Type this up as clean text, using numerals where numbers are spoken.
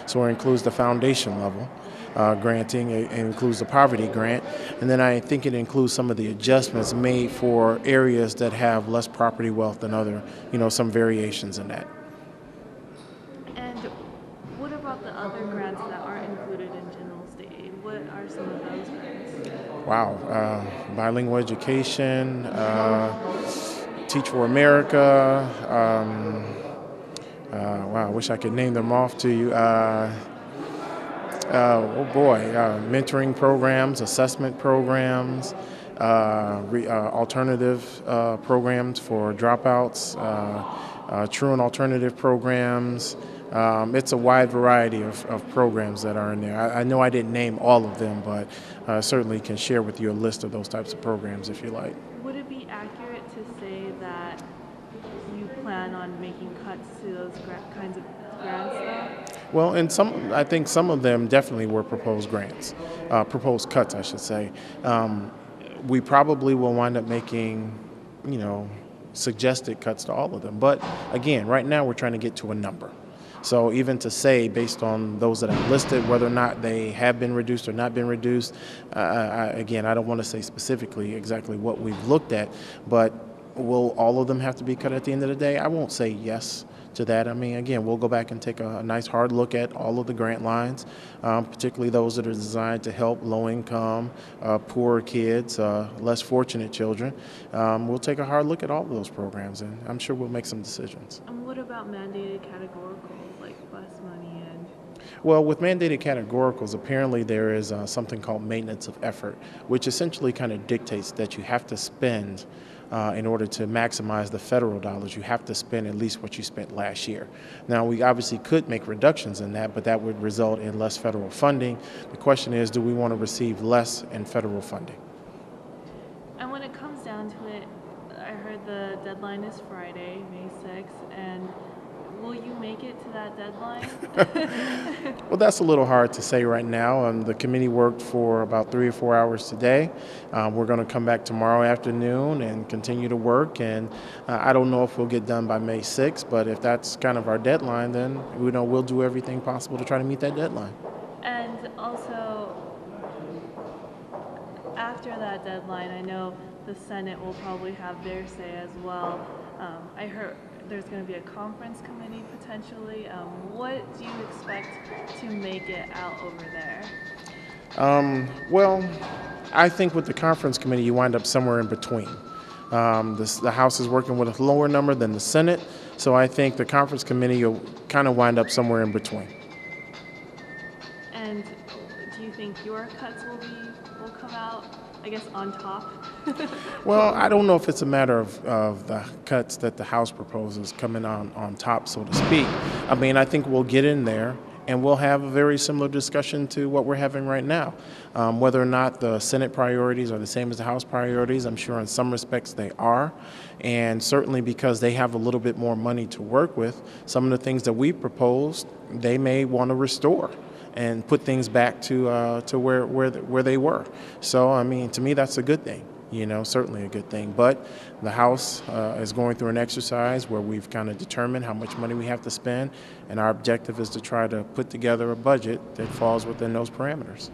So it includes the foundation level granting, it includes the poverty grant, and then I think it includes some of the adjustments made for areas that have less property wealth than other, some variations in that. And what about the other grants that aren't included in general state aid? What are some of those grants? Wow, bilingual education, Teach for America. Wow, I wish I could name them off to you. Oh boy, mentoring programs, assessment programs, alternative programs for dropouts, true and alternative programs. It's a wide variety of programs that are in there. I know I didn't name all of them, but certainly can share with you a list of those types of programs if you like. Would it be accurate to say that you plan on making cuts to those kinds of grants, though? Well, I think some of them definitely were proposed grants, proposed cuts, I should say. We probably will wind up making, suggested cuts to all of them. But again, right now we're trying to get to a number. So even to say, based on those that I've listed, whether or not they have been reduced or not been reduced, again, I don't want to say specifically exactly what we've looked at, but will all of them have to be cut at the end of the day? I won't say yes to that. I mean, again, we'll go back and take a nice hard look at all of the grant lines, particularly those that are designed to help low-income, poor kids, less fortunate children. We'll take a hard look at all of those programs, and I'm sure we'll make some decisions. And what about mandated categoricals like bus money and? Well, with mandated categoricals, apparently there is something called maintenance of effort, which essentially kind of dictates that you have to spend in order to maximize the federal dollars, you have to spend at least what you spent last year. Now, we obviously could make reductions in that, but that would result in less federal funding. The question is, do we want to receive less in federal funding? And when it comes down to it, I heard the deadline is Friday, May 6th, and will you make it to that deadline? Well, that's a little hard to say right now. The committee worked for about 3 or 4 hours today. We're going to come back tomorrow afternoon and continue to work. And I don't know if we'll get done by May 6th, but if that's kind of our deadline, then we'll do everything possible to try to meet that deadline. And also, after that deadline, I know the Senate will probably have their say as well. I heard there's going to be a conference committee potentially. What do you expect to make it out over there? Well, I think with the conference committee, you wind up somewhere in between. The House is working with a lower number than the Senate, so I think the conference committee will kind of wind up somewhere in between. And do you think your cuts will come out, I guess, on top? Well, I don't know if it's a matter of the cuts that the House proposes coming on top, so to speak. I mean, I think we'll get in there and we'll have a very similar discussion to what we're having right now. Whether or not the Senate priorities are the same as the House priorities, I'm sure in some respects they are. And certainly because they have a little bit more money to work with, some of the things that we proposed, they may want to restore and put things back to where they were. So, I mean, to me, that's a good thing. Certainly a good thing. But the House is going through an exercise where we've kind of determined how much money we have to spend, and our objective is to try to put together a budget that falls within those parameters.